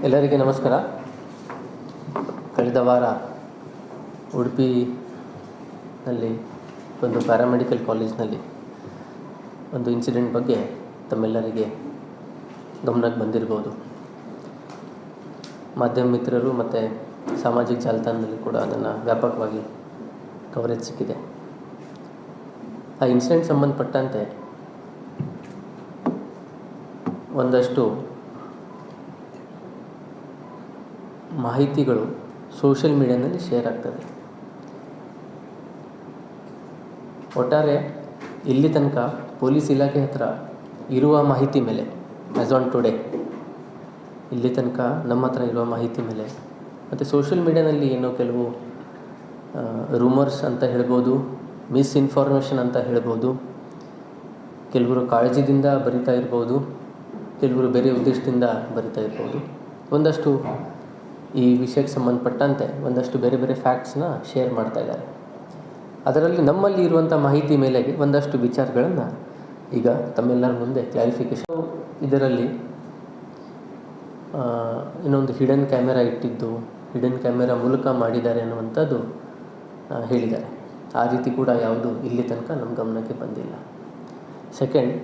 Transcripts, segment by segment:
ಎಲ್ಲರಿಗೆ ನಮಸ್ಕಾರ. ಕಳೆದ ವಾರ ಉಡುಪಿನಲ್ಲಿ ಒಂದು ಪ್ಯಾರಾಮೆಡಿಕಲ್ ಕಾಲೇಜ್ನಲ್ಲಿ ಒಂದು ಇನ್ಸಿಡೆಂಟ್ ಬಗ್ಗೆ ತಮ್ಮೆಲ್ಲರಿಗೆ ಗಮನಕ್ಕೆ ಬಂದಿರ್ಬೋದು. ಮಾಧ್ಯಮ ಮಿತ್ರರು ಮತ್ತು ಸಾಮಾಜಿಕ ಜಾಲತಾಣದಲ್ಲಿ ಕೂಡ ಅದನ್ನು ವ್ಯಾಪಕವಾಗಿ ಕವರೇಜ್ ಸಿಕ್ಕಿದೆ. ಆ ಇನ್ಸಿಡೆಂಟ್ ಸಂಬಂಧಪಟ್ಟಂತೆ ಒಂದಷ್ಟು ಮಾಹಿತಿಗಳು ಸೋಷಿಯಲ್ ಮೀಡಿಯಾನಲ್ಲಿ ಶೇರ್ ಆಗ್ತದೆ. ಒಟ್ಟಾರೆ ಇಲ್ಲಿ ತನಕ ಪೊಲೀಸ್ ಇಲಾಖೆ ಹತ್ರ ಇರುವ ಮಾಹಿತಿ ಮೇಲೆ, ಆ್ಯಸ್ ಆನ್ ಟುಡೇ ಇಲ್ಲಿ ತನಕ ನಮ್ಮ ಹತ್ರ ಇರುವ ಮಾಹಿತಿ ಮೇಲೆ ಮತ್ತು ಸೋಷಿಯಲ್ ಮೀಡಿಯಾನಲ್ಲಿ ಏನೋ ಕೆಲವು ರೂಮರ್ಸ್ ಅಂತ ಹೇಳ್ಬೋದು, ಮಿಸ್ಇನ್ಫಾರ್ಮೇಷನ್ ಅಂತ ಹೇಳ್ಬೋದು, ಕೆಲವರು ಕಾಳಜಿದಿಂದ ಬರಿತಾ ಇರ್ಬೋದು, ಕೆಲವರು ಬೇರೆ ಉದ್ದೇಶದಿಂದ ಬರಿತಾ ಇರ್ಬೋದು. ಒಂದಷ್ಟು ಈ ವಿಷಯಕ್ಕೆ ಸಂಬಂಧಪಟ್ಟಂತೆ ಒಂದಷ್ಟು ಬೇರೆ ಬೇರೆ ಫ್ಯಾಕ್ಟ್ಸ್ನ ಶೇರ್ ಮಾಡ್ತಾ ಇದ್ದಾರೆ. ಅದರಲ್ಲಿ ನಮ್ಮಲ್ಲಿ ಇರುವಂಥ ಮಾಹಿತಿ ಮೇಲೆಗೆ ಒಂದಷ್ಟು ವಿಚಾರಗಳನ್ನು ಈಗ ತಮ್ಮೆಲ್ಲರ ಮುಂದೆ ಕ್ಲಾರಿಫಿಕೇಷನ್. ಇದರಲ್ಲಿ ಇನ್ನೊಂದು ಹಿಡನ್ ಕ್ಯಾಮೆರಾ ಇಟ್ಟಿದ್ದು, ಹಿಡನ್ ಕ್ಯಾಮೆರಾ ಮೂಲಕ ಮಾಡಿದ್ದಾರೆ ಅನ್ನುವಂಥದ್ದು ಹೇಳಿದ್ದಾರೆ. ಆ ರೀತಿ ಕೂಡ ಯಾವುದು ಇಲ್ಲಿ ತನಕ ನಮ್ಮ ಗಮನಕ್ಕೆ ಬಂದಿಲ್ಲ. ಸೆಕೆಂಡ್,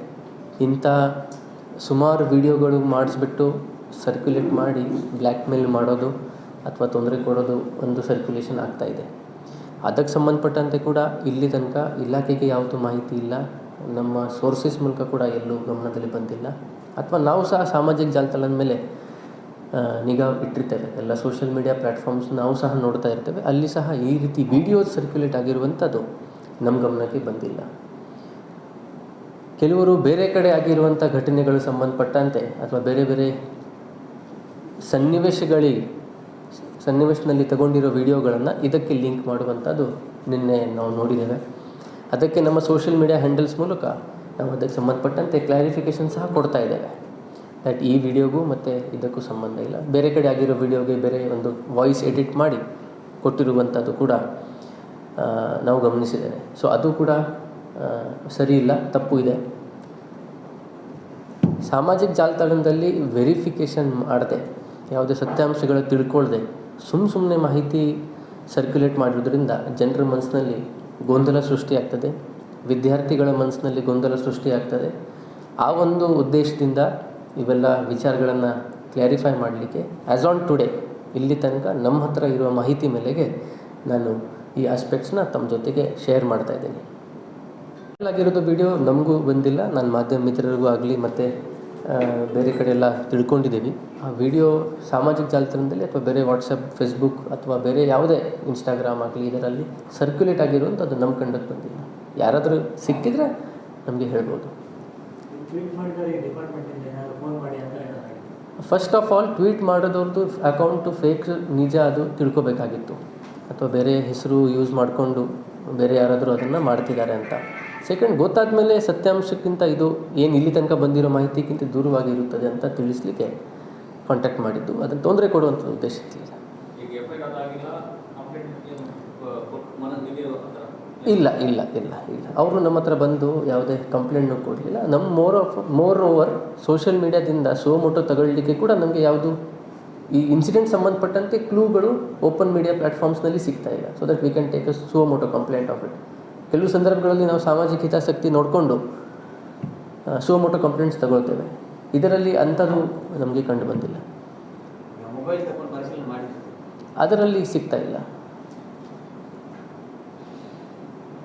ಇಂಥ ಸುಮಾರು ವಿಡಿಯೋಗಳು ಮಾಡಿಸ್ಬಿಟ್ಟು ಸರ್ಕ್ಯುಲೇಟ್ ಮಾಡಿ ಬ್ಲ್ಯಾಕ್ ಮೇಲ್ ಮಾಡೋದು ಅಥವಾ ತೊಂದರೆ ಕೊಡೋದು ಒಂದು ಸರ್ಕ್ಯುಲೇಷನ್ ಆಗ್ತಾಯಿದೆ. ಅದಕ್ಕೆ ಸಂಬಂಧಪಟ್ಟಂತೆ ಕೂಡ ಇಲ್ಲಿ ತನಕ ಇಲಾಖೆಗೆ ಯಾವುದು ಮಾಹಿತಿ ಇಲ್ಲ, ನಮ್ಮ ಸೋರ್ಸಸ್ ಮೂಲಕ ಕೂಡ ಎಲ್ಲೂ ಗಮನದಲ್ಲಿ ಬಂದಿಲ್ಲ. ಅಥವಾ ನಾವು ಸಹ ಸಾಮಾಜಿಕ ಜಾಲತಾಣದ ಮೇಲೆ ನಿಗಾ ಇಟ್ಟಿರ್ತೇವೆ, ಎಲ್ಲ ಸೋಷಿಯಲ್ ಮೀಡಿಯಾ ಪ್ಲ್ಯಾಟ್ಫಾರ್ಮ್ಸ್ ನಾವು ಸಹ ನೋಡ್ತಾ ಇರ್ತೇವೆ. ಅಲ್ಲಿ ಸಹ ಈ ರೀತಿ ವಿಡಿಯೋಸ್ ಸರ್ಕ್ಯುಲೇಟ್ ಆಗಿರುವಂಥದ್ದು ನಮ್ಮ ಗಮನಕ್ಕೆ ಬಂದಿಲ್ಲ. ಕೆಲವರು ಬೇರೆ ಕಡೆ ಆಗಿರುವಂಥ ಘಟನೆಗಳು ಸಂಬಂಧಪಟ್ಟಂತೆ ಅಥವಾ ಬೇರೆ ಬೇರೆ ಸನ್ನಿವೇಶದಲ್ಲಿ ತಗೊಂಡಿರೋ ವಿಡಿಯೋಗಳನ್ನು ಇದಕ್ಕೆ ಲಿಂಕ್ ಮಾಡುವಂಥದ್ದು ನಿನ್ನೆ ನಾವು ನೋಡಿದ್ದೇವೆ. ಅದಕ್ಕೆ ನಮ್ಮ ಸೋಷಿಯಲ್ ಮೀಡಿಯಾ ಹ್ಯಾಂಡಲ್ಸ್ ಮೂಲಕ ನಾವು ಅದಕ್ಕೆ ಸಂಬಂಧಪಟ್ಟಂತೆ ಕ್ಲಾರಿಫಿಕೇಷನ್ ಸಹ ಕೊಡ್ತಾ ಇದ್ದೇವೆ. ದಟ್ ಈ ವಿಡಿಯೋಗೂ ಮತ್ತು ಇದಕ್ಕೂ ಸಂಬಂಧ ಇಲ್ಲ, ಬೇರೆ ಕಡೆ ಆಗಿರೋ ವಿಡಿಯೋಗೆ ಬೇರೆ ಒಂದು ವಾಯ್ಸ್ ಎಡಿಟ್ ಮಾಡಿ ಕೊಟ್ಟಿರುವಂಥದ್ದು ಕೂಡ ನಾವು ಗಮನಿಸಿದ್ದೇವೆ. ಸೊ ಅದು ಕೂಡ ಸರಿ ಇಲ್ಲ, ತಪ್ಪು ಇದೆ. ಸಾಮಾಜಿಕ ಜಾಲತಾಣದಲ್ಲಿ ವೆರಿಫಿಕೇಷನ್ ಮಾಡದೆ, ಯಾವುದೇ ಸತ್ಯಾಂಶಗಳು ತಿಳ್ಕೊಳ್ದೆ ಸುಮ್ಮನೆ ಮಾಹಿತಿ ಸರ್ಕ್ಯುಲೇಟ್ ಮಾಡಿರೋದ್ರಿಂದ ಜನರ ಮನಸ್ಸಿನಲ್ಲಿ ಗೊಂದಲ ಸೃಷ್ಟಿಯಾಗ್ತದೆ, ವಿದ್ಯಾರ್ಥಿಗಳ ಮನಸ್ಸಿನಲ್ಲಿ ಗೊಂದಲ ಸೃಷ್ಟಿಯಾಗ್ತದೆ. ಆ ಒಂದು ಉದ್ದೇಶದಿಂದ ಇವೆಲ್ಲ ವಿಚಾರಗಳನ್ನು ಕ್ಲಾರಿಫೈ ಮಾಡಲಿಕ್ಕೆ ಆ್ಯಸ್ ಆನ್ ಟುಡೇ ಇಲ್ಲಿ ತನಕ ನಮ್ಮ ಹತ್ರ ಇರುವ ಮಾಹಿತಿ ಮೇಲೆಗೆ ನಾನು ಈ ಆಸ್ಪೆಕ್ಟ್ಸ್ನ ತಮ್ಮ ಜೊತೆಗೆ ಶೇರ್ ಮಾಡ್ತಾಯಿದ್ದೀನಿ. ಆಗಿರೋದು ವಿಡಿಯೋ ನಮಗೂ ಬಂದಿಲ್ಲ, ನನ್ನ ಮಾಧ್ಯಮ ಮಿತ್ರರಿಗೂ ಆಗಲಿ ಮತ್ತು ಬೇರೆ ಕಡೆ ಎಲ್ಲ ತಿಳ್ಕೊಂಡಿದ್ದೀವಿ. ಆ ವಿಡಿಯೋ ಸಾಮಾಜಿಕ ಜಾಲತಾಣದಲ್ಲಿ ಅಥವಾ ಬೇರೆ ವಾಟ್ಸಪ್, ಫೇಸ್ಬುಕ್ ಅಥವಾ ಬೇರೆ ಯಾವುದೇ ಇನ್ಸ್ಟಾಗ್ರಾಮ್ ಆಗಲಿ ಇದರಲ್ಲಿ ಸರ್ಕ್ಯುಲೇಟ್ ಆಗಿರುವಂಥದ್ದು ನಮ್ಮ ಕಂಡಕ್ಕೆ ಬಂದಿಲ್ಲ. ಯಾರಾದರೂ ಸಿಕ್ಕಿದರೆ ನಮಗೆ ಹೇಳ್ಬೋದು. ಫಸ್ಟ್ ಆಫ್ ಆಲ್ ಟ್ವೀಟ್ ಮಾಡೋದವ್ರದ್ದು ಅಕೌಂಟು ಫೇಕ್ ನಿಜ ಅದು ತಿಳ್ಕೊಬೇಕಾಗಿತ್ತು, ಅಥವಾ ಬೇರೆ ಹೆಸರು ಯೂಸ್ ಮಾಡಿಕೊಂಡು ಬೇರೆ ಯಾರಾದರೂ ಅದನ್ನು ಮಾಡ್ತಿದ್ದಾರೆ ಅಂತ. ಸೆಕೆಂಡ್, ಗೊತ್ತಾದ ಮೇಲೆ ಸತ್ಯಾಂಶಕ್ಕಿಂತ ಇದು ಏನು ಇಲ್ಲಿ ತನಕ ಬಂದಿರೋ ಮಾಹಿತಿಗಿಂತ ದೂರವಾಗಿರುತ್ತದೆ ಅಂತ ತಿಳಿಸ್ಲಿಕ್ಕೆ ಕಾಂಟ್ಯಾಕ್ಟ್ ಮಾಡಿದ್ದು. ಅದನ್ನು ತೊಂದರೆ ಕೊಡುವಂಥ ಉದ್ದೇಶ ಇಲ್ಲ. ಅವರು ನಮ್ಮ ಹತ್ರ ಬಂದು ಯಾವುದೇ ಕಂಪ್ಲೇಂಟ್ನೂ ಕೊಡಲಿಲ್ಲ. ನಮ್ಮ ಮೋರ್ ಓವರ್ ಸೋಷಿಯಲ್ ಮೀಡಿಯಾದಿಂದ ಸೋಮೋಟೋ ತಗೊಳ್ಳಿಕ್ಕೆ ಕೂಡ ನಮಗೆ ಯಾವುದು ಈ ಇನ್ಸಿಡೆಂಟ್ ಸಂಬಂಧಪಟ್ಟಂತೆ ಕ್ಲೂಗಳು ಓಪನ್ ಮೀಡಿಯಾ ಪ್ಲ್ಯಾಟ್ಫಾರ್ಮ್ಸ್ನಲ್ಲಿ ಸಿಗ್ತಾ ಇಲ್ಲ. So that we can take a suo motu complaint of it. ಕೆಲವು ಸಂದರ್ಭಗಳಲ್ಲಿ ನಾವು ಸಾಮಾಜಿಕ ಹಿತಾಸಕ್ತಿ ನೋಡಿಕೊಂಡು ಸೋಮೋಟೋ ಕಂಪ್ಲೇಂಟ್ಸ್ ತಗೊಳ್ತೇವೆ. ಇದರಲ್ಲಿ ಅಂಥದ್ದು ನಮಗೆ ಕಂಡು ಬಂದಿಲ್ಲ, ಅದರಲ್ಲಿ ಸಿಗ್ತಾ ಇಲ್ಲ.